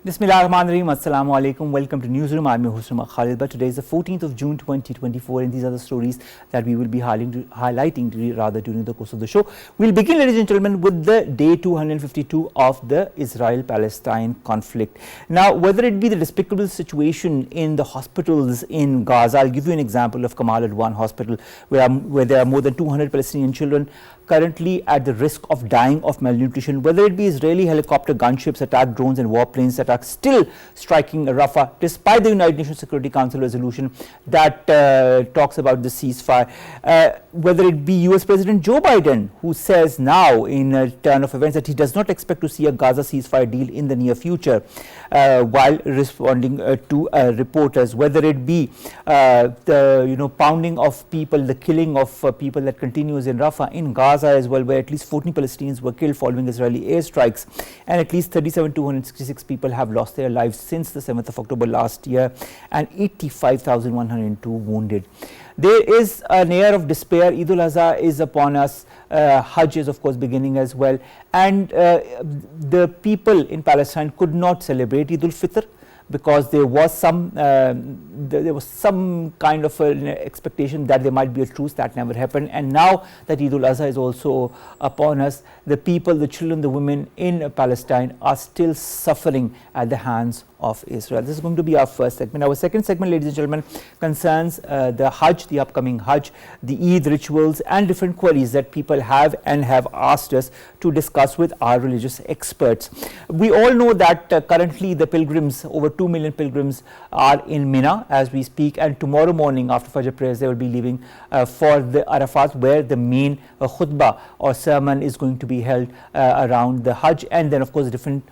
Bismillahirrahmanirrahim. Assalamu alaikum. Welcome to Newsroom. I'm your host Khalid. But today is the 14th of June 2024, and these are the stories that we will be highlighting during the course of the show. We'll begin, ladies and gentlemen, with the day 252 of the Israel-Palestine conflict. Now, whether it be the despicable situation in the hospitals in Gaza, I'll give you an example of Kamal Adwan Hospital, where there are more than 200 Palestinian children currently at the risk of dying of malnutrition, whether it be Israeli helicopter gunships, attack drones and warplanes that are still striking Rafah despite the United Nations Security Council resolution that talks about the ceasefire, whether it be US President Joe Biden, who says now in a turn of events that he does not expect to see a Gaza ceasefire deal in the near future, while responding to reporters, whether it be the pounding of people, the killing of people that continues in Rafah, in Gaza as well, where at least 14 Palestinians were killed following Israeli airstrikes, and at least 37,266 people have lost their lives since the 7th of October last year, and 85,102 wounded. There is an air of despair. Eidul-Adha is upon us. Hajj is of course beginning as well, and the people in Palestine could not celebrate Eid al-Fitr because there was some kind of an expectation that there might be a truce. That never happened, and now that Eid-ul-Adha is also upon us, the people, the children, the women in Palestine are still suffering at the hands of Israel. This is going to be our first segment. Our second segment, ladies and gentlemen, concerns the Hajj, the upcoming Hajj, the Eid rituals and different queries that people have and have asked us to discuss with our religious experts. We all know that currently the pilgrims, over 2 million pilgrims, are in Mina as we speak, and tomorrow morning after Fajr prayers they will be leaving for the Arafat, where the main khutbah or sermon is going to be held around the Hajj, and then of course different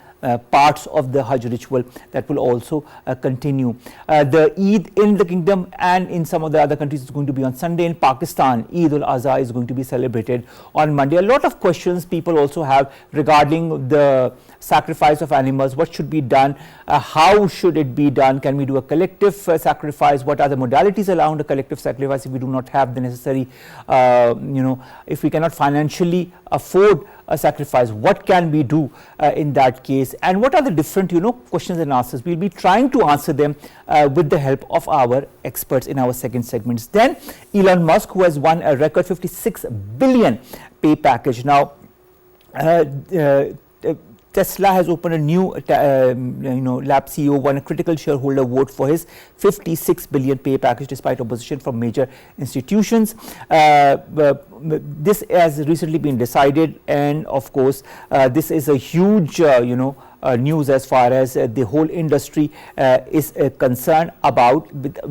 parts of the Hajj ritual that will also continue. The Eid in the kingdom and in some of the other countries is going to be on Sunday. In Pakistan, Eid al-Adha is going to be celebrated on Monday. A lot of questions people also have regarding the sacrifice of animals. What should be done? How should it be done? Can we do a collective sacrifice? What are the modalities around a collective sacrifice if we do not have the necessary, if we cannot financially afford a sacrifice? What can we do in that case? And what are the different questions and answers? We'll be trying to answer them with the help of our experts in our second segments. Then Elon Musk, who has won a record 56 billion pay package. Now Tesla has opened a new lab CEO won a critical shareholder vote for his 56 billion pay package despite opposition from major institutions. This has recently been decided, and of course this is a huge news as far as the whole industry is concerned about.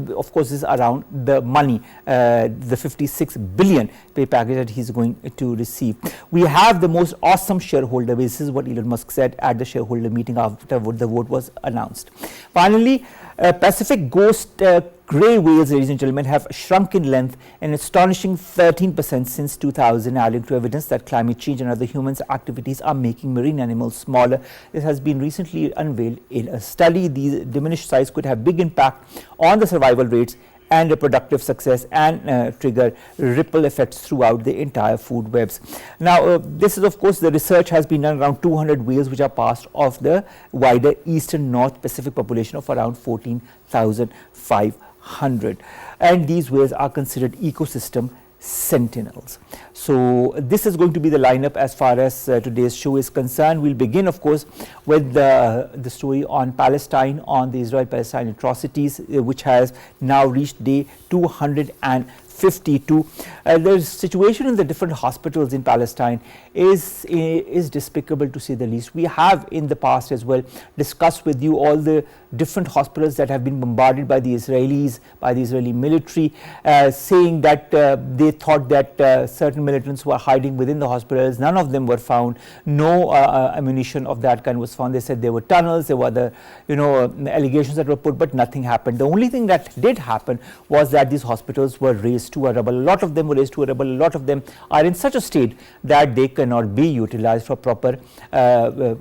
Of course, this is around the money, the 56 billion pay package that he's going to receive. We have the most awesome shareholder base. This is what Elon Musk said at the shareholder meeting after the vote was announced. Finally, Pacific ghost grey whales, ladies and gentlemen, have shrunk in length an astonishing 13% since 2000, adding to evidence that climate change and other human activities are making marine animals smaller. This has been recently unveiled in a study. These diminished size could have big impact on the survival rates and reproductive success, and trigger ripple effects throughout the entire food webs. Now this is of course, the research has been done around 200 whales which are part of the wider eastern North Pacific population of around 14,500, and these whales are considered ecosystem sentinels. So this is going to be the lineup as far as today's show is concerned. We'll begin of course with the story on Palestine, on the Israel-Palestine atrocities, which has now reached day 252. The situation in the different hospitals in Palestine is despicable to say the least. We have in the past as well discussed with you all the different hospitals that have been bombarded by the Israelis, by the Israeli military, saying that they thought that certain militants were hiding within the hospitals. None of them were found. No ammunition of that kind was found. They said there were tunnels, there were the allegations that were put, but nothing happened. The only thing that did happen was that these hospitals were razed to a rubble. A lot of them were razed to a rubble. A lot of them are in such a state that they cannot be utilized for proper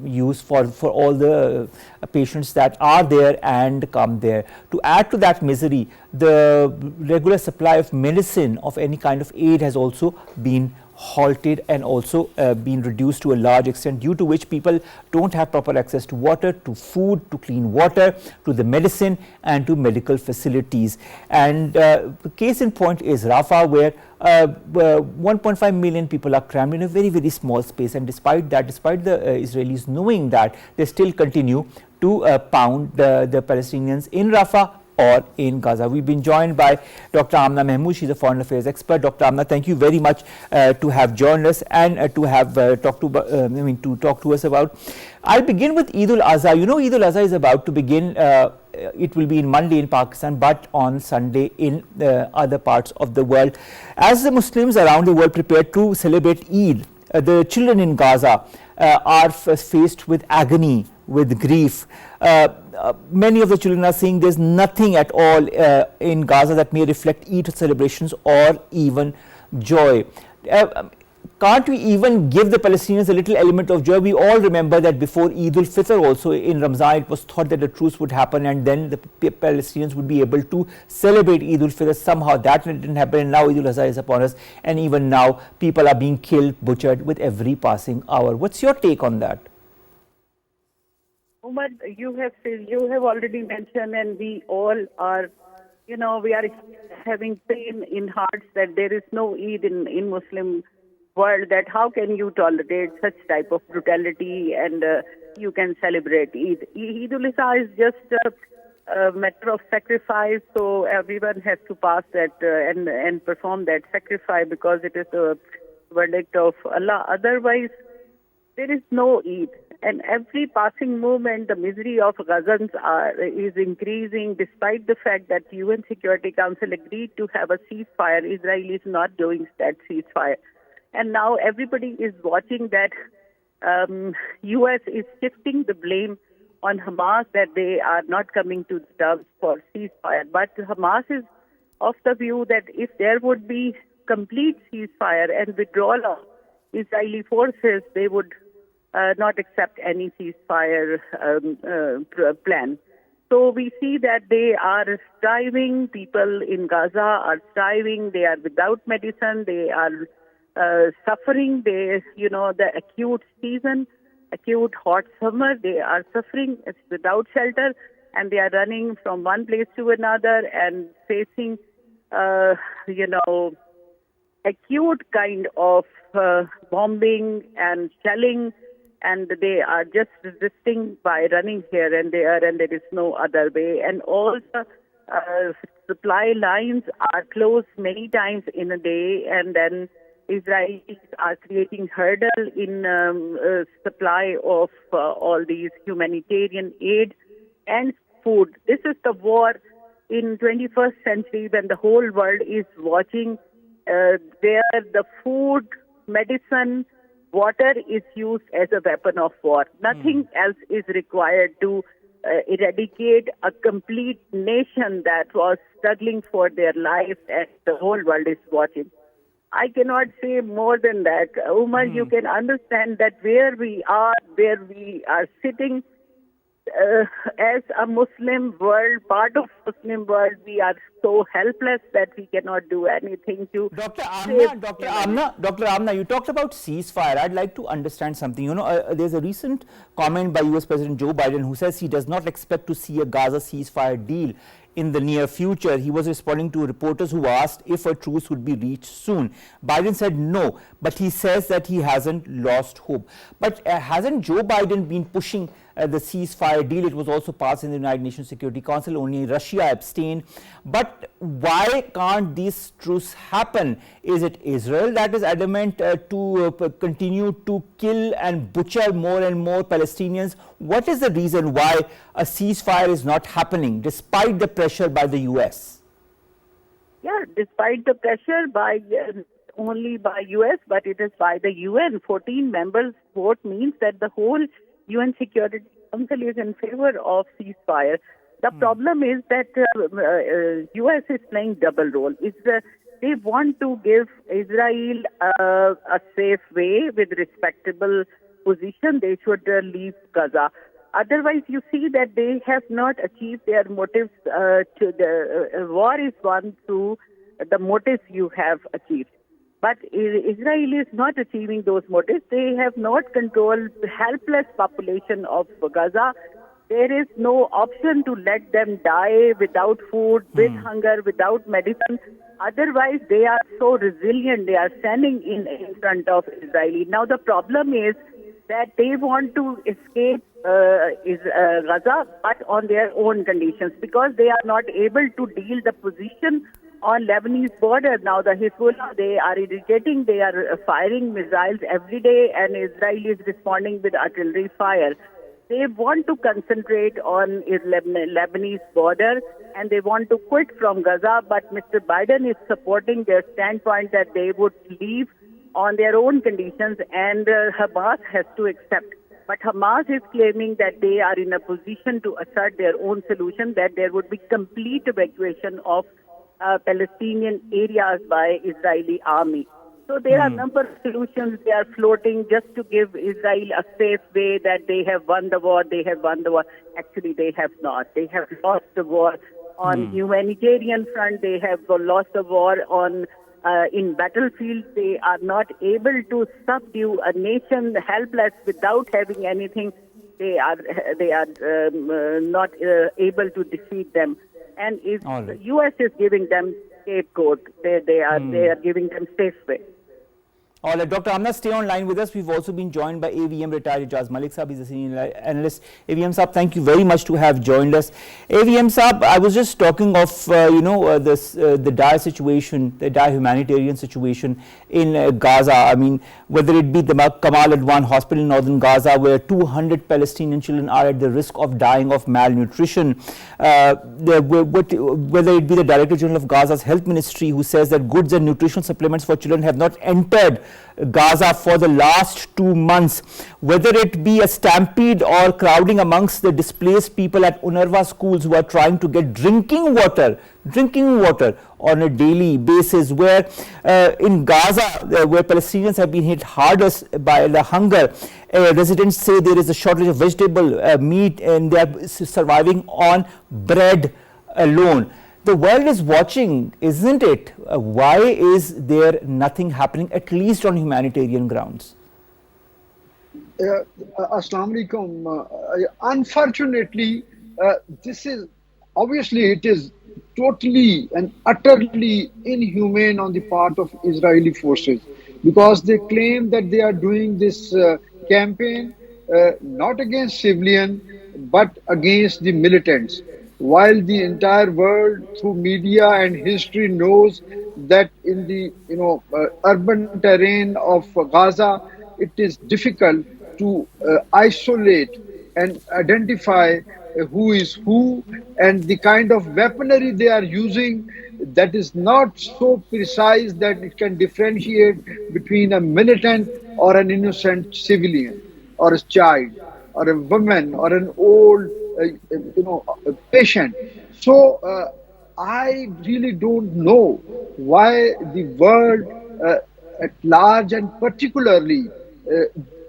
use for all the patients that are there and come there. To add to that misery, the regular supply of medicine, of any kind of aid, has also been halted and also been reduced to a large extent, due to which people don't have proper access to water, to food, to clean water, to the medicine and to medical facilities. And the case in point is Rafah, where 1.5 million people are crammed in a very, very small space, and despite that, despite the Israelis knowing that, they still continue to pound the Palestinians in Rafah or in Gaza. We've been joined by Dr. Amna Mahmood. She's a foreign affairs expert. Dr. Amna, thank you very much to have joined us and to have talk to us about. I'll begin with Eid-ul-Azha. You know, Eid-ul-Azha is about to begin. It will be in Monday in Pakistan, but on Sunday in other parts of the world. As the Muslims around the world prepare to celebrate Eid, the children in Gaza are faced with agony, with grief. Many of the children are saying there's nothing at all in Gaza that may reflect Eid celebrations or even joy. Can't we even give the Palestinians a little element of joy? We all remember that before Eid al-Fitr also in Ramzan, it was thought that a truce would happen and then the Palestinians would be able to celebrate Eid al-Fitr. Somehow that didn't happen, and now Eid al-Azha is upon us, and even now people are being killed, butchered with every passing hour. What's your take on that? Omar, you have already mentioned, and we all are, we are having pain in hearts that there is no Eid in Muslim world, that how can you tolerate such type of brutality and you can celebrate Eid. Eid-ul-Azha is just a matter of sacrifice, so everyone has to pass that and perform that sacrifice because it is the verdict of Allah. Otherwise, there is no Eid. And every passing moment, the misery of Gazans is increasing, despite the fact that the UN Security Council agreed to have a ceasefire. Israel is not doing that ceasefire. And now everybody is watching that US is shifting the blame on Hamas that they are not coming to the terms for ceasefire. But Hamas is of the view that if there would be complete ceasefire and withdrawal of Israeli forces, they would not accept any ceasefire plan. So we see that they are starving. People in Gaza are starving. They are without medicine. They are suffering. The acute season, acute hot summer, they are suffering. It's without shelter, and they are running from one place to another and facing, acute kind of bombing and shelling. And they are just resisting by running here and there, and there is no other way. And all the supply lines are closed many times in a day, and then Israelis are creating hurdle in supply of all these humanitarian aid and food. This is the war in 21st century when the whole world is watching, where the food, medicine, water is used as a weapon of war. Nothing else is required to eradicate a complete nation that was struggling for their life, and the whole world is watching. I cannot say more than that. Omar, you can understand that where we are sitting as a Muslim world, part of Muslim world, we are so helpless that we cannot do anything to Dr. Amna, you talked about ceasefire. I'd like to understand something. There's a recent comment by US President Joe Biden who says he does not expect to see a Gaza ceasefire deal in the near future. He was responding to reporters who asked if a truce would be reached soon. Biden said no, but he says that he hasn't lost hope. But hasn't Joe Biden been pushing the ceasefire deal? It was also passed in the United Nations Security Council. Only Russia abstained. But why can't this truce happen? Is it Israel that is adamant to continue to kill and butcher more and more Palestinians? What is the reason why a ceasefire is not happening despite the pressure by the US? Yeah, despite the pressure by only by US, but it is by the UN. 14 members vote means that the whole UN Security Council is in favor of ceasefire. The problem is that US is playing double role. They want to give Israel a safe way with respectable position. They should leave Gaza. Otherwise, you see that they have not achieved their motives. To the war is won through the motives you have achieved. But Israel is not achieving those motives. They have not controlled the helpless population of Gaza. There is no option to let them die without food, with hunger, without medicine. Otherwise, they are so resilient. They are standing in front of Israeli. Now, the problem is that they want to escape Gaza, but on their own conditions, because they are not able to deal the position on Lebanese border. Now the Hezbollah, they are irritating, they are firing missiles every day, and Israel is responding with artillery fire. They want to concentrate on Lebanese border, and they want to quit from Gaza, but Mr. Biden is supporting their standpoint that they would leave on their own conditions, and Hamas has to accept. But Hamas is claiming that they are in a position to assert their own solution, that there would be complete evacuation of Palestinian areas by Israeli army. So there are a number of solutions they are floating just to give Israel a safe way that they have won the war, they have won the war. Actually, they have not. They have lost the war on humanitarian front. They have lost the war on in battlefield. They are not able to subdue a nation helpless without having anything. They are not able to defeat them. And if the U.S. is giving them scapegoat, they are giving them safe way. All right, Dr. Amna, stay on line with us. We've also been joined by AVM retired Ijaz Malik Saab. He's a senior analyst. AVM Saab, thank you very much to have joined us. AVM Saab, I was just talking of the dire situation, the dire humanitarian situation in Gaza. I mean, whether it be the Kamal Adwan hospital in northern Gaza, where 200 Palestinian children are at the risk of dying of malnutrition, whether it be the Director General of Gaza's Health Ministry, who says that goods and nutritional supplements for children have not entered Gaza for the last 2 months, whether it be a stampede or crowding amongst the displaced people at UNRWA schools who are trying to get drinking water on a daily basis, where in Gaza, where Palestinians have been hit hardest by the hunger, residents say there is a shortage of vegetable meat and they are surviving on bread alone. The world is watching, isn't it? Why is there nothing happening, at least on humanitarian grounds? Assalamu alaikum. Unfortunately, this is obviously it is totally and utterly inhumane on the part of Israeli forces, because they claim that they are doing this campaign not against civilian but against the militants, while the entire world through media and history knows that in the urban terrain of Gaza, it is difficult to isolate and identify who is who, and the kind of weaponry they are using that is not so precise that it can differentiate between a militant or an innocent civilian or a child or a woman or an old a patient. So I really don't know why the world at large, and particularly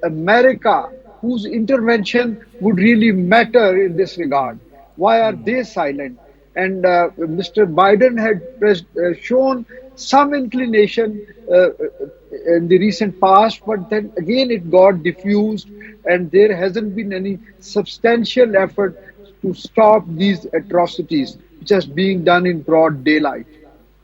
America, whose intervention would really matter in this regard, why are they silent? And Mr. Biden had shown some inclination in the recent past, but then again it got diffused, and there hasn't been any substantial effort to stop these atrocities, which is being done in broad daylight.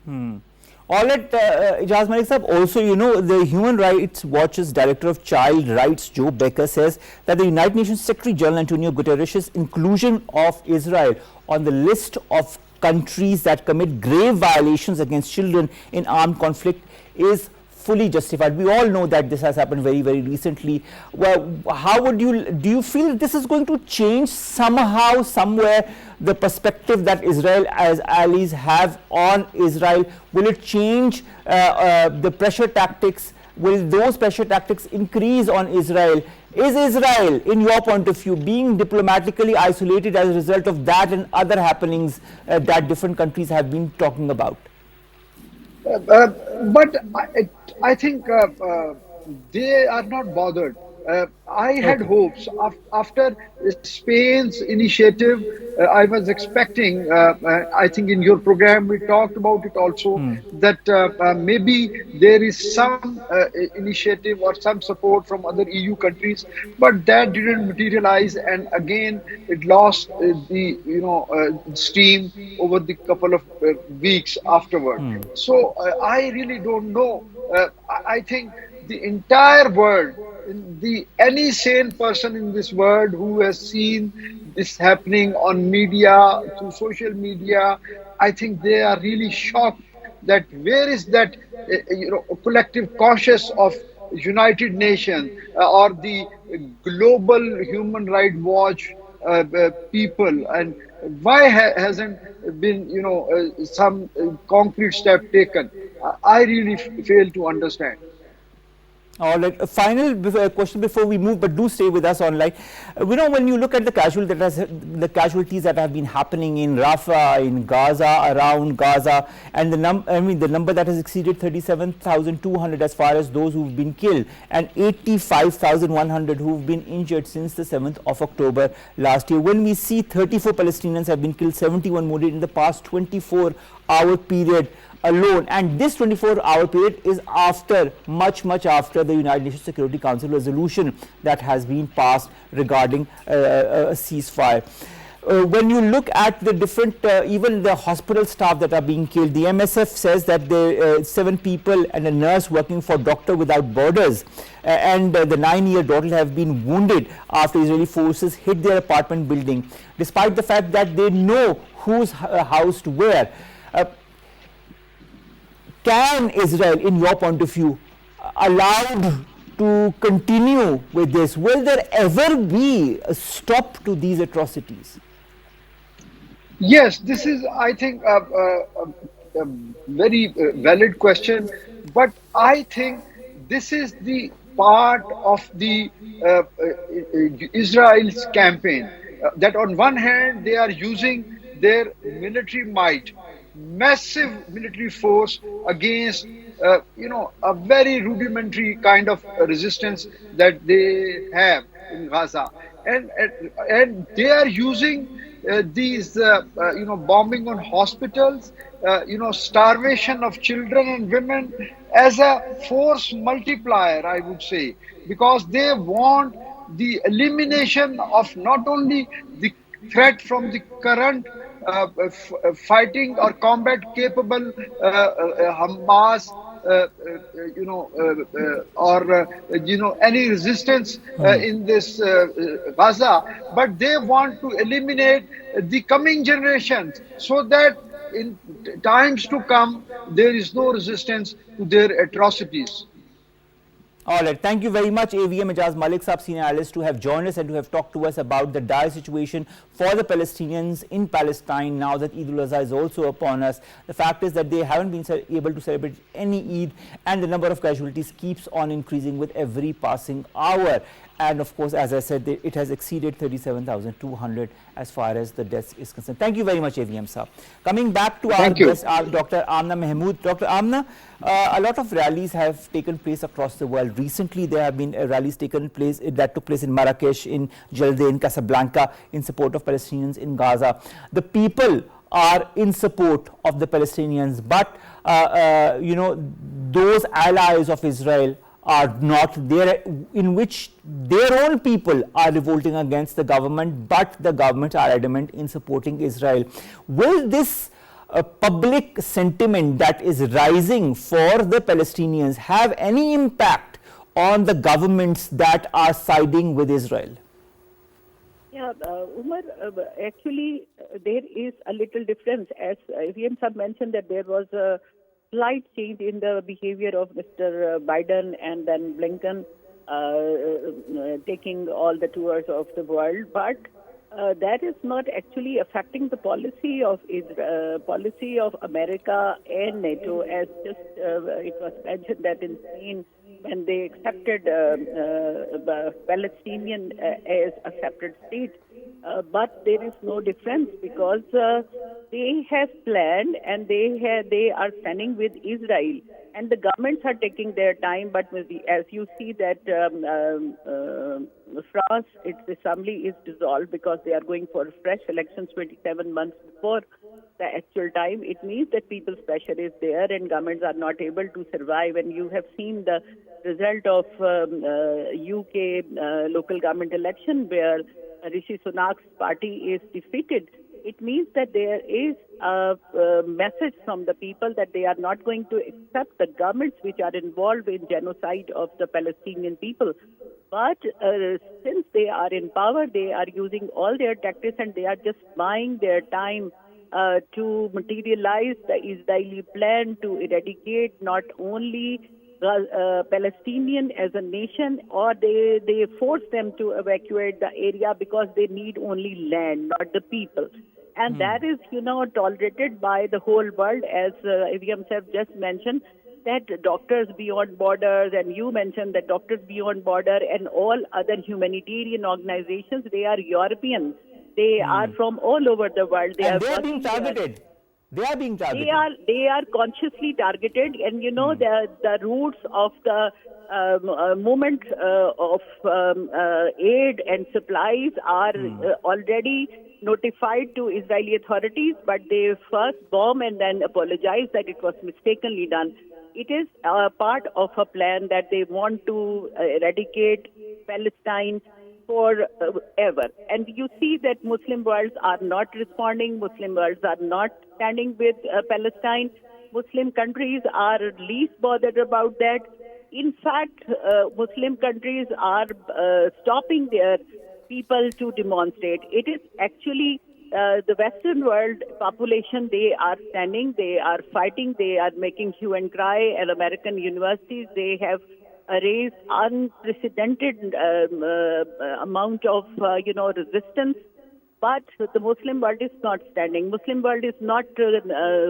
All right, Ijaz Malik Saab, also, the Human Rights Watch's Director of Child Rights, Joe Becker, says that the United Nations Secretary General Antonio Guterres' inclusion of Israel on the list of countries that commit grave violations against children in armed conflict is fully justified. We all know that this has happened very, very recently. Well, do you feel this is going to change somehow, somewhere, the perspective that Israel as allies have on Israel? Will it change the pressure tactics? Will those pressure tactics increase on Israel? Is Israel, in your point of view, being diplomatically isolated as a result of that and other happenings that different countries have been talking about? But I think they are not bothered. I had Okay. hopes after Spain's initiative. I was expecting, I think in your program we talked about it also, that maybe there is some initiative or some support from other EU countries, but that didn't materialize, and again it lost the steam over the couple of weeks afterward. So I really don't know. I think the entire world, the any sane person in this world who has seen this happening on media, through social media, I think they are really shocked that where is that collective conscious of United Nations or the global Human Rights Watch people, and why hasn't been some concrete step taken? I really fail to understand. All right. A final question before we move, but do stay with us online. When you look at the casualties that have been happening in Rafah, in Gaza, around Gaza, and the number that has exceeded 37,200 as far as those who've been killed, and 85,100 who've been injured since the 7th of October last year. When we see 34 Palestinians have been killed, 71 wounded in the past 24-hour period alone, and this 24-hour period is after much after the United Nations Security Council resolution that has been passed regarding a ceasefire. When you look at the different, even the hospital staff that are being killed, the MSF says that the 7 people and a nurse working for Doctor Without Borders and the 9-year daughter have been wounded after Israeli forces hit their apartment building, despite the fact that they know who's housed where. Can Israel, in your point of view, allowed to continue with this? Will there ever be a stop to these atrocities? Yes, this is, I think, a very valid question, but I think this is the part of the Israel's campaign. That on one hand, they are using their military might, massive military force against a very rudimentary kind of resistance that they have in Gaza, and they are using these bombing on hospitals, starvation of children and women as a force multiplier, I would say, because they want the elimination of not only the threat from the current fighting or combat capable Hamas, or any resistance in this Gaza, but they want to eliminate the coming generations so that in times to come there is no resistance to their atrocities. All right, thank you very much, AVM Ijaz Malik Saab, senior analyst, to have joined us and to have talked to us about the dire situation for the Palestinians in Palestine now that eiduladha is also upon us. The fact is that they haven't been able to celebrate any Eid, and the number of casualties keeps on increasing with every passing hour. And of course, as I said, it has exceeded 37,200 as far as the deaths is concerned. Thank you very much, AVM Saab. Coming back to our Thank you. guest, Dr. Amna Mahmood. Dr. Amna, a lot of rallies have taken place across the world. Recently, there have been rallies that took place in Marrakesh, in Jalde, in Casablanca, in support of Palestinians in Gaza. The people are in support of the Palestinians, but those allies of Israel are not there, in which their own people are revolting against the government, but the government are adamant in supporting Israel. Will this public sentiment that is rising for the Palestinians have any impact on the governments that are siding with Israel? Yeah, Umar, actually, there is a little difference. As VM Sab mentioned, that there was a slight change in the behavior of Mr. Biden and then Blinken taking all the tours of the world, but that is not actually affecting the policy of America and NATO. As just it was mentioned that in Spain, when they accepted Palestinian as a separate state, but there is no difference because they have planned and they are standing with Israel And the governments are taking their time, but as you see that France, its assembly is dissolved because they are going for fresh elections 27 months before the actual time. It means that people's pressure is there and governments are not able to survive. And you have seen the result of UK local government election where Rishi Sunak's party is defeated. It means that there is a message from the people that they are not going to accept the governments which are involved in genocide of the Palestinian people. But since they are in power, they are using all their tactics and they are just buying their time to materialize the Israeli plan to eradicate not only Palestinian as a nation, or they force them to evacuate the area because they need only land, not the people. And that is, tolerated by the whole world, as Aviam Sef just mentioned, that Doctors Beyond Borders, and you mentioned that Doctors Beyond Border and all other humanitarian organizations, they are European. They are from all over the world. They are being targeted. They are being targeted. They are consciously targeted, and the roots of the movement of aid and supplies are already notified to Israeli authorities, but they first bomb and then apologize that it was mistakenly done. It is part of a plan that they want to eradicate Palestine forever. And you see that Muslim worlds are not responding. Muslim worlds are not standing with Palestine. Muslim countries are least bothered about that. In fact, Muslim countries are stopping their people to demonstrate. It is actually the Western world population, they are standing, they are fighting, they are making hue and cry at American universities. They have raised unprecedented amount of, resistance. But the Muslim world is not standing. Muslim world is not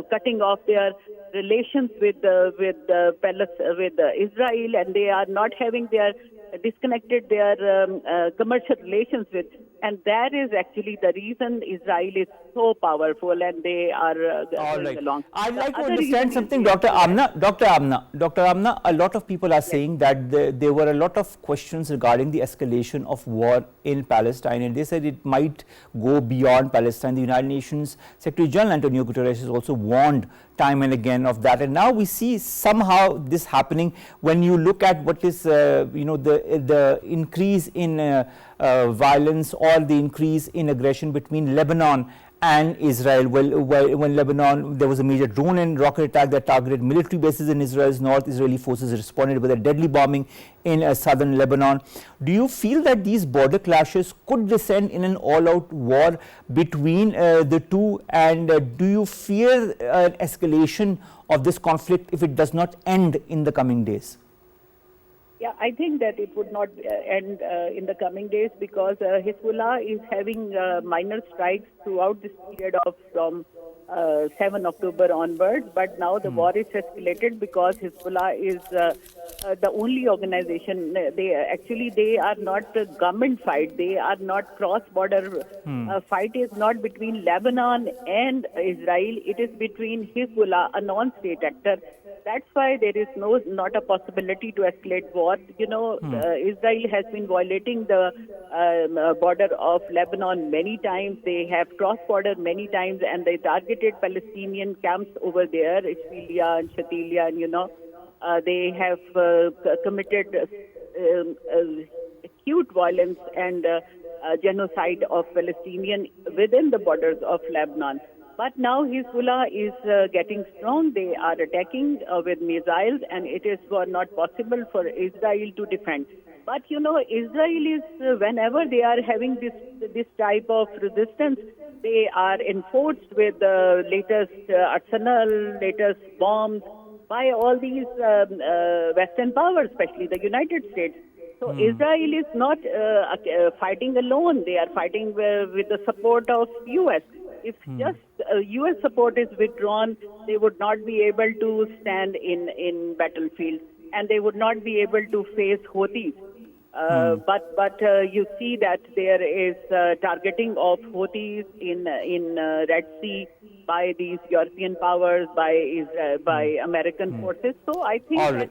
cutting off their relations with Israel, and they are not having disconnected their commercial relations with. And that is actually the reason Israel is so powerful, and they are going along. I'd like to understand something, Dr. Amna. Dr. Amna, a lot of people are saying that there were a lot of questions regarding the escalation of war in Palestine, and they said it might go beyond Palestine. The United Nations Secretary General Antonio Guterres has also warned time and again of that, and now we see somehow this happening. When you look at what is the increase in violence or the increase in aggression between Lebanon and Israel. When Lebanon, there was a major drone and rocket attack that targeted military bases in Israel's north. Israeli forces responded with a deadly bombing in southern Lebanon. Do you feel that these border clashes could descend in an all-out war between the two, and do you fear an escalation of this conflict if it does not end in the coming days? Yeah, I think that it would not end in the coming days, because Hezbollah is having minor strikes throughout this period of from 7 October onwards. But now the war is escalated because Hezbollah is the only organization. They are not a government fight. They are not cross-border fight. Is not between Lebanon and Israel. It is between Hezbollah, a non-state actor. That's why there is not a possibility to escalate war. Israel has been violating the border of Lebanon many times. They have crossed border many times, and they targeted Palestinian camps over there, Ishbilia and Shatilia, and they have committed acute violence and genocide of Palestinians within the borders of Lebanon. But now Hezbollah is getting strong. They are attacking with missiles, and it is not possible for Israel to defend. But Israel is, whenever they are having this type of resistance, they are enforced with the latest arsenal, latest bombs by all these Western powers, especially the United States. So Israel is not fighting alone. They are fighting with the support of U.S. If just U.S. support is withdrawn, they would not be able to stand in battlefield, and they would not be able to face Houthis. But you see that there is targeting of Houthis in Red Sea by these European powers, by American forces. So I think that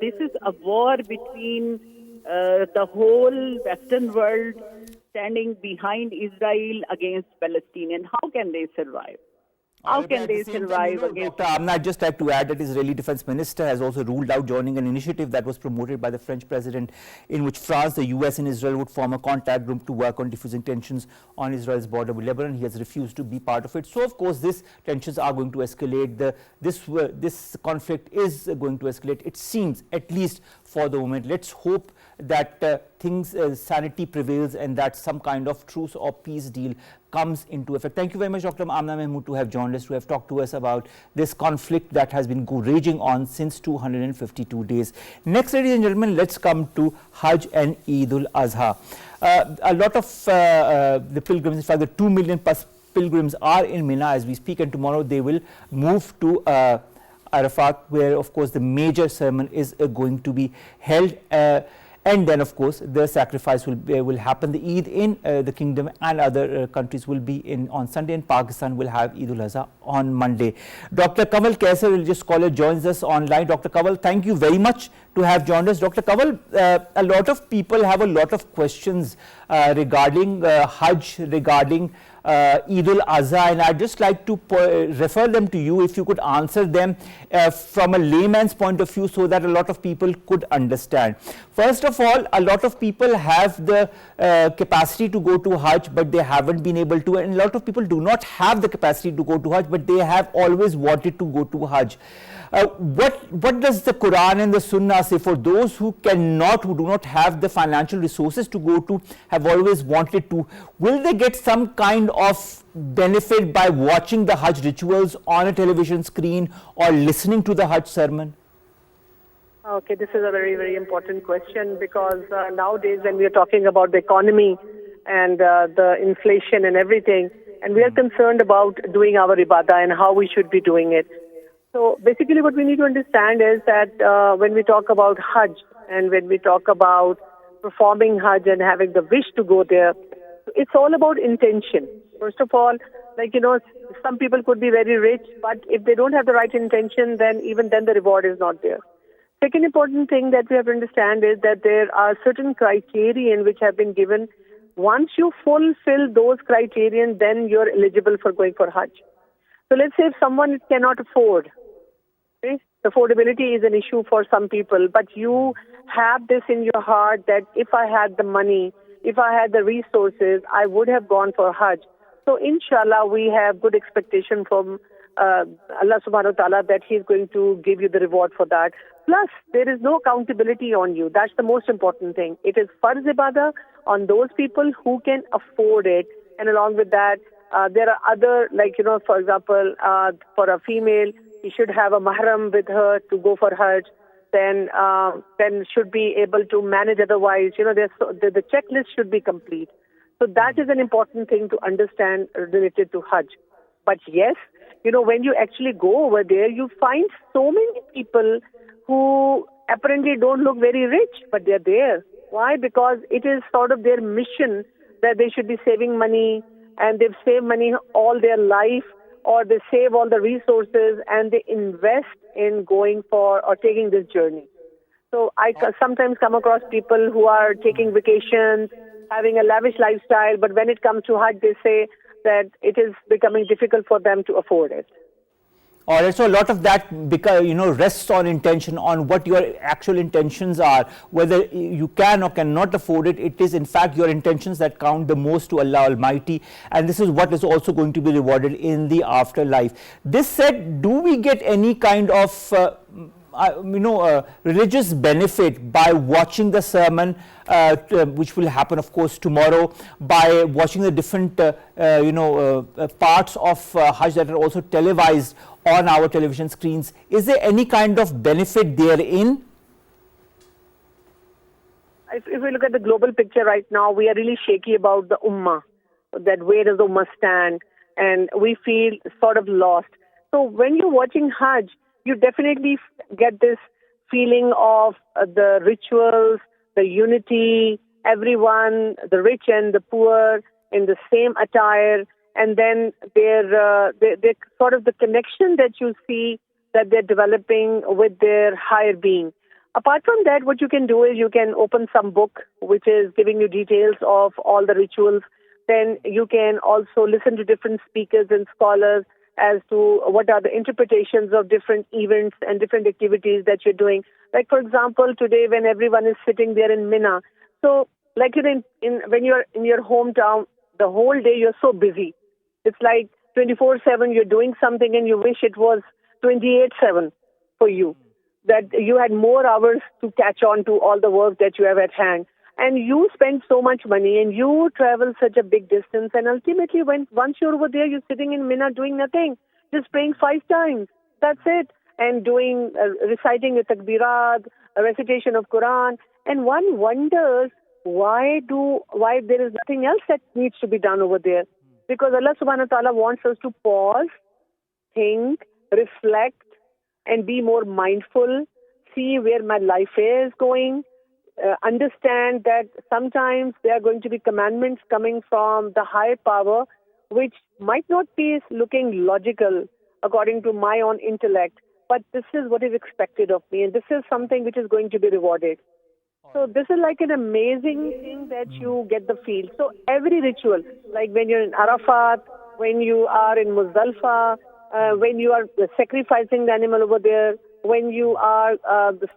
this is a war between the whole Western world standing behind Israel against Palestinians. How can they survive? How can they survive against... Dr. Amna, I'd just like to add that Israeli Defense Minister has also ruled out joining an initiative that was promoted by the French President, in which France, the US and Israel would form a contact group to work on diffusing tensions on Israel's border with Lebanon. He has refused to be part of it. So, of course, these tensions are going to escalate. This conflict is going to escalate, it seems, at least for the moment. Let's hope that sanity prevails and that some kind of truce or peace deal comes into effect. Thank you very much, Dr. Amna Mahmood, to have joined us, to have talked to us about this conflict that has been raging on since 252 days. Next, ladies and gentlemen, let's come to Hajj and Eid-ul-Azha. A lot of the pilgrims, in fact, the 2 million plus pilgrims are in Mina as we speak, and tomorrow they will move to Arafat, where, of course, the major sermon is going to be held. And then, of course, the sacrifice will happen. The Eid in the kingdom and other countries will be on Sunday, and Pakistan will have Eid-ul-Azha on Monday. Dr. Kanwal, Kaisser, religious scholar, joins us online. Dr. Kanwal, thank you very much to have joined us. Dr. Kanwal, a lot of people have a lot of questions regarding Hajj, regarding Eid-ul-Azha, and I'd just like to refer them to you if you could answer them from a layman's point of view so that a lot of people could understand. First of all, a lot of people have the capacity to go to Hajj, but they haven't been able to, and a lot of people do not have the capacity to go to Hajj, but they have always wanted to go to Hajj. What does the Quran and the Sunnah say for those who do not have the financial resources to go to, have always wanted to? Will they get some kind of benefit by watching the Hajj rituals on a television screen or listening to the Hajj sermon? Okay, this is a very, very important question, because nowadays when we are talking about the economy and the inflation and everything, and we are concerned about doing our ibadah and how we should be doing it. So basically what we need to understand is that when we talk about Hajj and when we talk about performing Hajj and having the wish to go there, it's all about intention. First of all, some people could be very rich, but if they don't have the right intention, then even then the reward is not there. Second important thing that we have to understand is that there are certain criteria which have been given. Once you fulfill those criteria, then you're eligible for going for Hajj. So let's say if someone cannot afford, affordability is an issue for some people, but you have this in your heart that if I had the money, if I had the resources, I would have gone for Hajj. So inshallah, we have good expectation from Allah subhanahu wa ta'ala that He's going to give you the reward for that. Plus, there is no accountability on you. That's the most important thing. It is farz ibadah on those people who can afford it. And along with that, there are other, for example, for a female, she should have a mahram with her to go for Hajj. Then should be able to manage otherwise. The checklist should be complete. So that is an important thing to understand related to Hajj. But yes, when you actually go over there, you find so many people who apparently don't look very rich, but they're there. Why? Because it is sort of their mission that they should be saving money, and they've saved money all their life, or they save all the resources and they invest in going for or taking this journey. So I sometimes come across people who are taking vacations, having a lavish lifestyle, but when it comes to Hajj, they say that it is becoming difficult for them to afford it. All right, so a lot of that rests on intention, on what your actual intentions are. Whether you can or cannot afford it, it is in fact your intentions that count the most to Allah Almighty, and this is what is also going to be rewarded in the afterlife. This said, do we get any kind of religious benefit by watching the sermon, which will happen, of course, tomorrow, by watching the different parts of Hajj that are also televised on our television screens? Is there any kind of benefit therein? If we look at the global picture right now, we are really shaky about the Ummah, that where does the Ummah stand, and we feel sort of lost. So when you're watching Hajj, you definitely get this feeling of the rituals, the unity, everyone, the rich and the poor, in the same attire, and then their sort of the connection that you see that they're developing with their higher being. Apart from that, what you can do is you can open some book which is giving you details of all the rituals. Then you can also listen to different speakers and scholars as to what are the interpretations of different events and different activities that you're doing. Like, for example, today when everyone is sitting there in Mina, so like when you're in your hometown, the whole day you're so busy. It's like 24/7 you're doing something and you wish it was 28/7 for you, that you had more hours to catch on to all the work that you have at hand. And you spend so much money and you travel such a big distance, and ultimately once you're over there, you're sitting in Mina doing nothing, just praying 5 times. That's it. And doing, reciting the takbirat, a recitation of Quran. And one wonders why there is nothing else that needs to be done over there. Because Allah subhanahu wa ta'ala wants us to pause, think, reflect, and be more mindful, see where my life is going, understand that sometimes there are going to be commandments coming from the higher power which might not be looking logical according to my own intellect, but this is what is expected of me, and this is something which is going to be rewarded. So this is like an amazing thing that you get the feel. So every ritual, like when you're in Arafat, when you are in Muzdalfa, when you are sacrificing the animal over there, when you are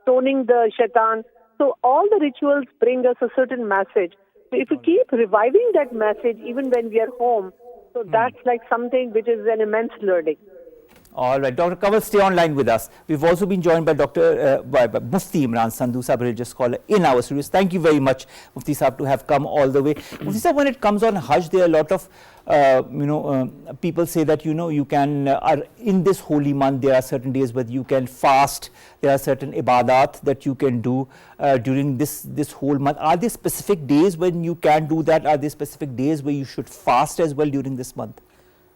stoning the shaitan. So all the rituals bring us a certain message. So if you keep reviving that message even when we are home, so that's like something which is an immense learning. All right, Dr. Kanwal, stay online with us. We've also been joined by by Mufti Imran, Sandhu Sahib, religious scholar in our studios. Thank you very much, Mufti Sahib, to have come all the way. Mufti Sahib, when it comes on Hajj, there are a lot of people say that you can in this holy month there are certain days where you can fast. There are certain ibadat that you can do during this whole month. Are there specific days when you can do that? Are there specific days where you should fast as well during this month?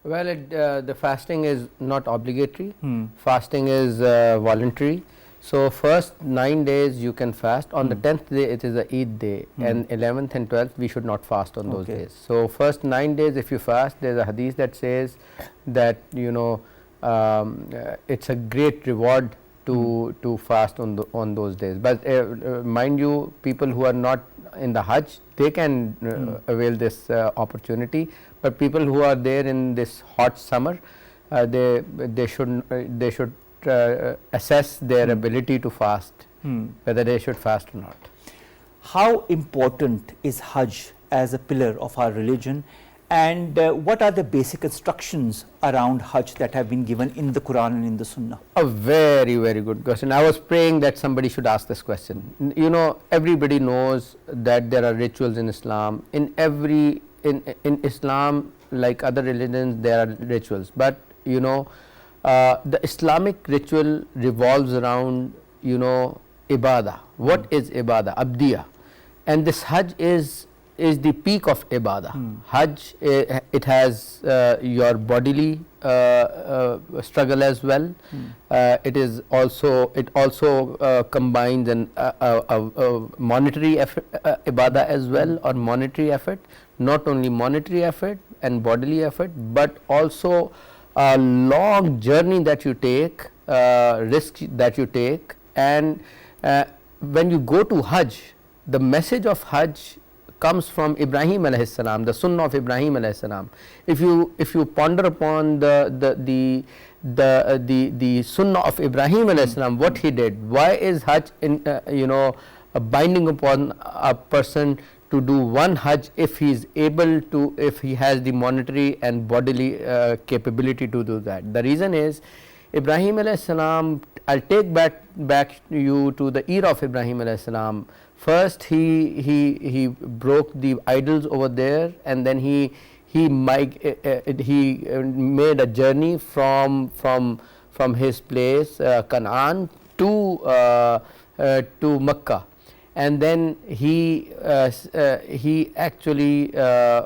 Well, the fasting is not obligatory. Fasting is voluntary. So first 9 days you can fast. On the 10th day it is a Eid day, and 11th and 12th we should not fast on those days. So first 9 days if you fast, there is a hadith that says that it's a great reward to fast on those days. But mind you, people who are not in the Hajj, they can avail this opportunity. But people who are there in this hot summer, they should assess their ability to fast, whether they should fast or not. How important is Hajj as a pillar of our religion, and what are the basic instructions around Hajj that have been given in the Quran and in the Sunnah? A very, very good question. I was praying that somebody should ask this question. Everybody knows that there are rituals in Islam. In Islam, like other religions, there are rituals, but the Islamic ritual revolves around ibadah. What is ibadah? Abdiya. And this Hajj is the peak of ibadah. Hajj, it has your bodily struggle as well. It also combines a monetary effort, ibadah as well, or monetary effort. Not only monetary effort and bodily effort, but also a long journey that you take, risk that you take. And when you go to Hajj, the message of Hajj comes from Ibrahim alayhi salam, the Sunnah of Ibrahim alayhi salam. If you ponder upon the Sunnah of Ibrahim alayhi salam, what he did, why is Hajj binding upon a person to do one Hajj if he is able to, if he has the monetary and bodily capability to do that? The reason is Ibrahim alayhi salam. I'll take back you to the era of Ibrahim alayhi salam. First he broke the idols over there, and then he made a journey from his place Canaan to Makkah, and then he actually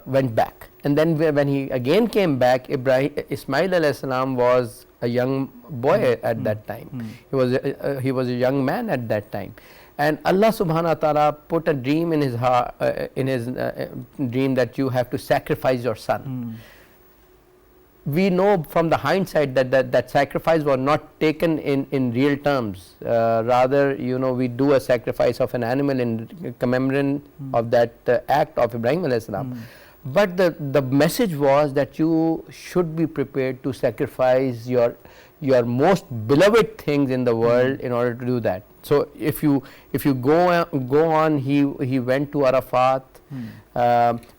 went back. And then when he again came back, Ismail alayhi salam was a young boy at that time. He was a young man at that time. And Allah subhanahu wa ta'ala put a dream in his heart, dream, that you have to sacrifice your son. we know from the hindsight that sacrifice was not taken in real terms, rather we do a sacrifice of an animal in commemoration of that act of Ibrahim alayhi salam. But the message was that you should be prepared to sacrifice your most beloved things in the world in order to do that. So if you go on, he went to Arafat.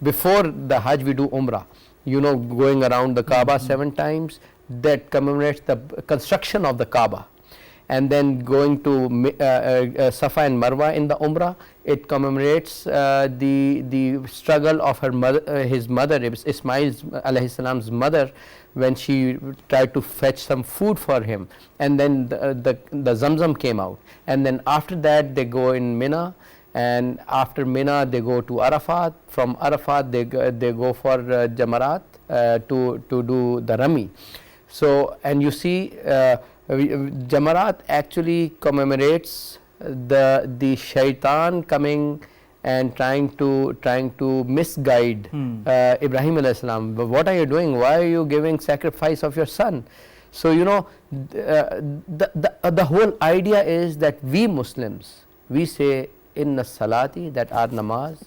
Before the Hajj we do Umrah, going around the Kaaba 7 times, that commemorates the construction of the Kaaba. And then going to Safa and Marwa in the Umrah, it commemorates the struggle of his mother, Ismail alayhi salam's mother, when she tried to fetch some food for him, and then the Zamzam came out, and then after that they go in Mina, and after Mina they go to Arafat. From Arafat they go for Jamarat to do the Rami. So, and you see Jamarat actually commemorates the shaitan coming and trying to misguide Ibrahim alayhi salam. What are you doing? Why are you giving sacrifice of your son? So the whole idea is that we Muslims, we say inna salati, that our namaz,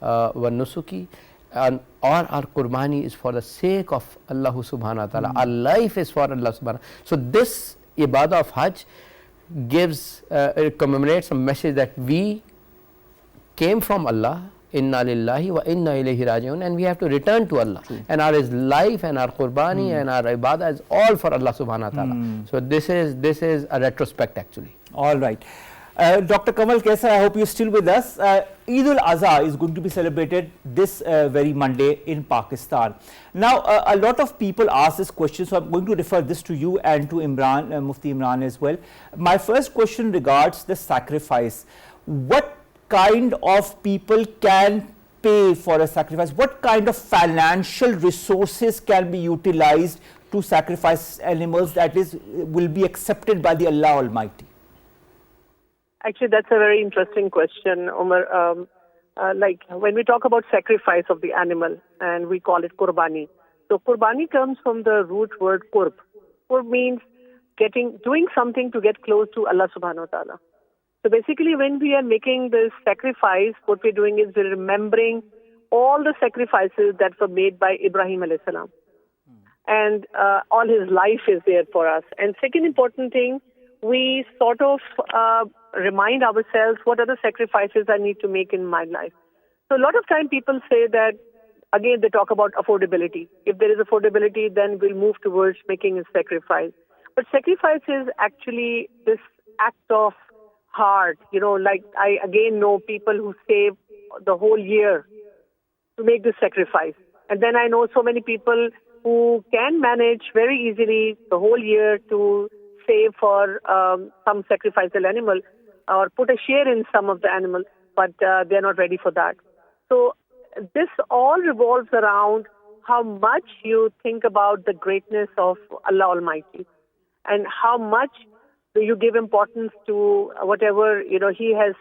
wa nusuki, and our qurbani is for the sake of Allah subhanahu wa ta'ala. Our life is for Allah subhanahu wa ta'ala. So this ibadah of Hajj gives commemorates a message that we came from Allah, inna lillahi wa inna ilayhi raji'un, and we have to return to Allah. And our life and our qurbani and our ibadah is all for Allah subhanahu wa ta'ala. So this is a retrospect actually. All right. Dr. Kanwal, Kaisser, I hope you're still with us. Eid-ul-Adha is going to be celebrated this very Monday in Pakistan. Now, a lot of people ask this question, so I'm going to refer this to you and to Imran, Mufti Imran as well. My first question regards the sacrifice. What kind of people can pay for a sacrifice? What kind of financial resources can be utilized to sacrifice animals that will be accepted by the Allah Almighty? Actually, that's a very interesting question, Omar. Like when we talk about sacrifice of the animal, and we call it qurbani. So qurbani comes from the root word qurb. Qurb means doing something to get close to Allah subhanahu wa ta'ala. So basically when we are making this sacrifice, what we're doing is we're remembering all the sacrifices that were made by Ibrahim alayhi salam. And all his life is there for us. And second important thing, we sort of remind ourselves what are the sacrifices I need to make in my life. So a lot of time people say that, again, they talk about affordability. If there is affordability, then we'll move towards making a sacrifice. But sacrifice is actually this act of heart. Like I again know people who save the whole year to make this sacrifice. And then I know so many people who can manage very easily the whole year to save for some sacrificial animal or put a share in some of the animal, but they're not ready for that. So this all revolves around how much you think about the greatness of Allah Almighty and how much do you give importance to whatever He has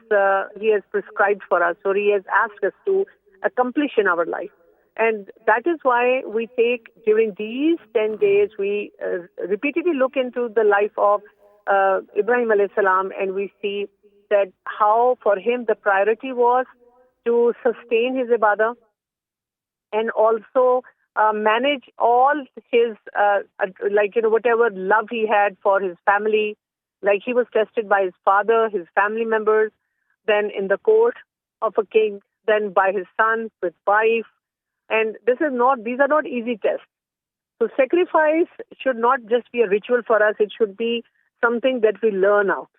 prescribed for us or He has asked us to accomplish in our life. And that is why we take, during these 10 days, we repeatedly look into the life of Ibrahim alayhi salam, and we see that how for him the priority was to sustain his ibadah and also manage all his, whatever love he had for his family. Like he was tested by his father, his family members, then in the court of a king, then by his son, with wife. And these are not easy tests. So sacrifice should not just be a ritual for us, it should be something that we learn out.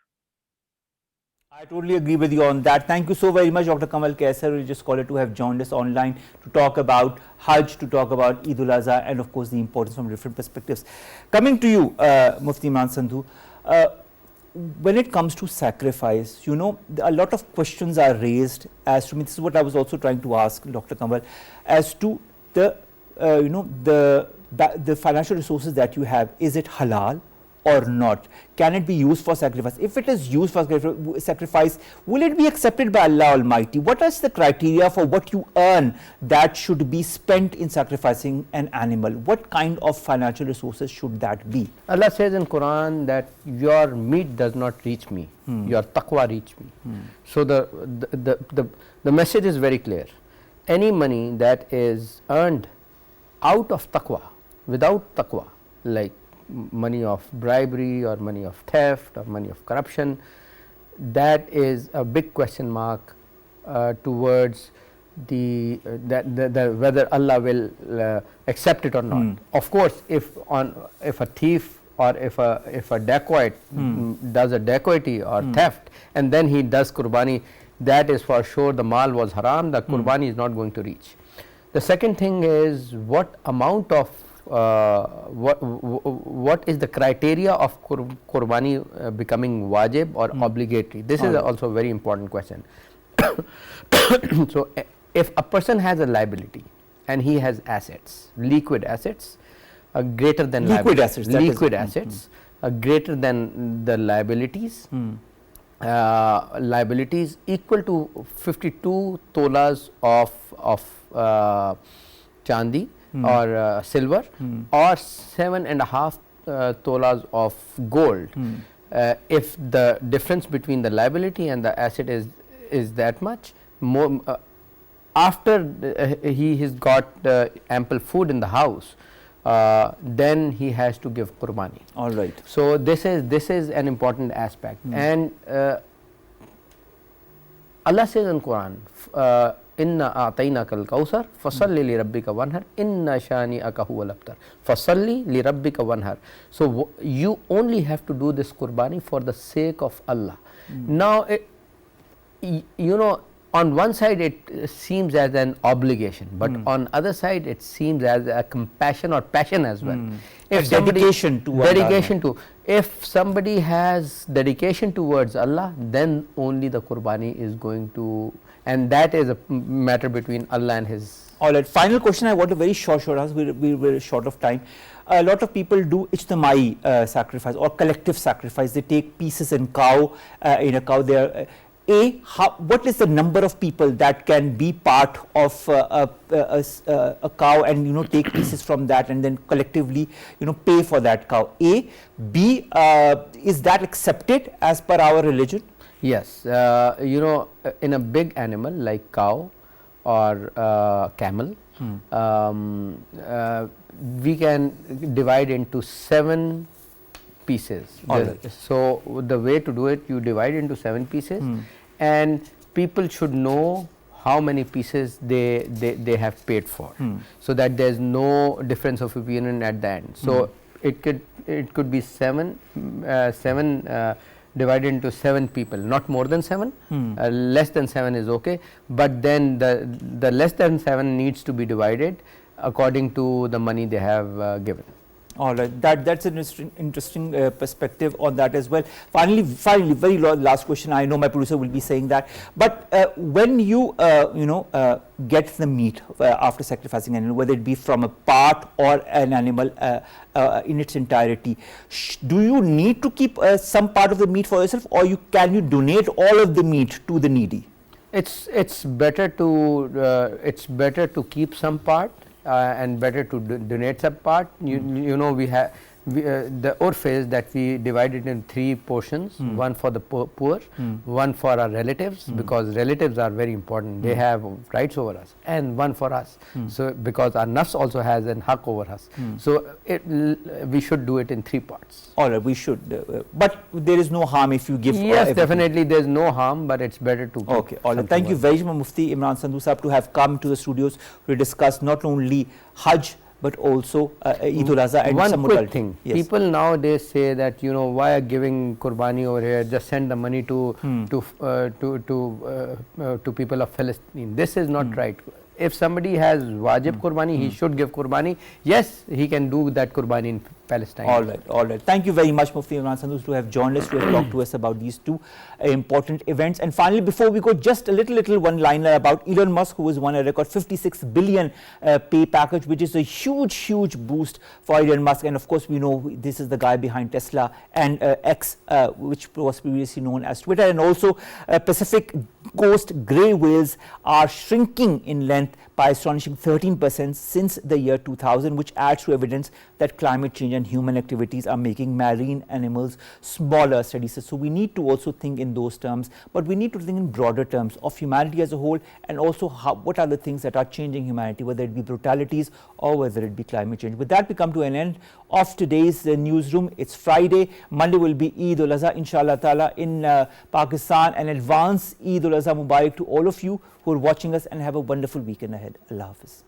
I totally agree with you on that. Thank you so very much, Dr. Kanwal Kaisser. We just call it to have joined us online to talk about Hajj, to talk about Eid-ul-Adha, and of course the importance from different perspectives. Coming to you, Mufti Imran Sandhu, when it comes to sacrifice, a lot of questions are raised as to, this is what I was also trying to ask Dr. Kanwal, as to the financial resources that you have. Is it halal or not? Can it be used for sacrifice? If it is used for sacrifice, will it be accepted by Allah Almighty? What is the criteria for what you earn that should be spent in sacrificing an animal? What kind of financial resources should that be? Allah says in Quran that your meat does not reach me, your taqwa reach me. So the message is very clear. Any money that is earned out of taqwa, without taqwa, like money of bribery or money of theft or money of corruption, that is a big question mark towards whether Allah will accept it or not. Of course, if a thief or if a dacoit does a dacoity or theft and then he does qurbani, that is for sure the mal was haram, the qurbani is not going to reach. The second thing is what amount of what is the criteria of qurbani becoming wajib or obligatory? This is also a very important question. So if a person has a liability and he has assets, liquid assets greater than assets greater than the liabilities, liabilities equal to 52 tolas of chandi or silver or 7.5 tolas of gold. If the difference between the liability and the asset is that much, more after he has got ample food in the house, then he has to give qurbani. All right. So this is an important aspect, and Allah says in Quran, inna a'tainaka al-kawsar fasalli li rabbika wanhar inna shani'aka huwal abtar, fasalli li rabbika wanhar. So you only have to do this qurbani for the sake of Allah. Now you know, on one side it seems as an obligation, but on other side it seems as a compassion or passion as well. If dedication to if somebody has dedication towards Allah, then only the qurbani is going to, and that is a matter between Allah and his. All right, final question. I want a very short answer. We're short of time. A lot of people do ijtimai sacrifice or collective sacrifice. They take pieces in a cow. They what is the number of people that can be part of a cow and take pieces from that and then collectively pay for that cow? A. B. Is that accepted as per our religion? Yes, in a big animal like cow or camel, we can divide into 7 pieces. So the way to do it, you divide into 7 pieces, and people should know how many pieces they have paid for, so that there is no difference of opinion at the end. So it could be 7 divided into 7 people, not more than 7. Less than 7 is okay, but then the less than 7 needs to be divided according to the money they have given. All right, that's an interesting perspective on that as well. Finally, very last question. I know my producer will be saying that, but when you get the meat after sacrificing an animal, whether it be from a part or an animal in its entirety, do you need to keep some part of the meat for yourself, or can you donate all of the meat to the needy? It's better to keep some part. And better to donate some part. You know, we have the urf is that we divide it in 3 portions, one for the poor, one for our relatives, because relatives are very important, they have rights over us, and one for us. So because our nafs also has an haq over us. So we should do it in 3 parts. All right, we should, but there is no harm if you give. Yes, definitely there is no harm, but it's better to. Okay, all right. Thank you very much, Mufti Imran Sandhu Sahab, to have come to the studios to discuss not only Hajj but also eiduladha and one some quick thing. Yes. People nowadays say that why are giving qurbani over here? Just send the money to people of Palestine. This is not right. if somebody has wajib qurbani, he should give qurbani. Yes, he can do that qurbani in Palestine. All right, all right. Thank you very much, Mufti Imran Sandhu, to have joined us, to have talked to us about these two important events. And finally, before we go, just a little one-liner about Elon Musk, who has won a record 56 billion pay package, which is a huge boost for Elon Musk. And of course, we know this is the guy behind Tesla and X, which was previously known as Twitter. And also, Pacific Coast grey whales are shrinking in length by astonishing 13% since the year 2000, which adds to evidence that climate change and human activities are making marine animals smaller, studies say. So we need to also think in those terms, but we need to think in broader terms of humanity as a whole, and also what are the things that are changing humanity, whether it be brutalities or whether it be climate change. With that, we come to an end of today's newsroom. It's Friday. Monday will be eiduladha, inshallah ta'ala, in Pakistan. An advance eiduladha Mubarak to all of you who are watching us, and have a wonderful weekend ahead. Allah Hafiz.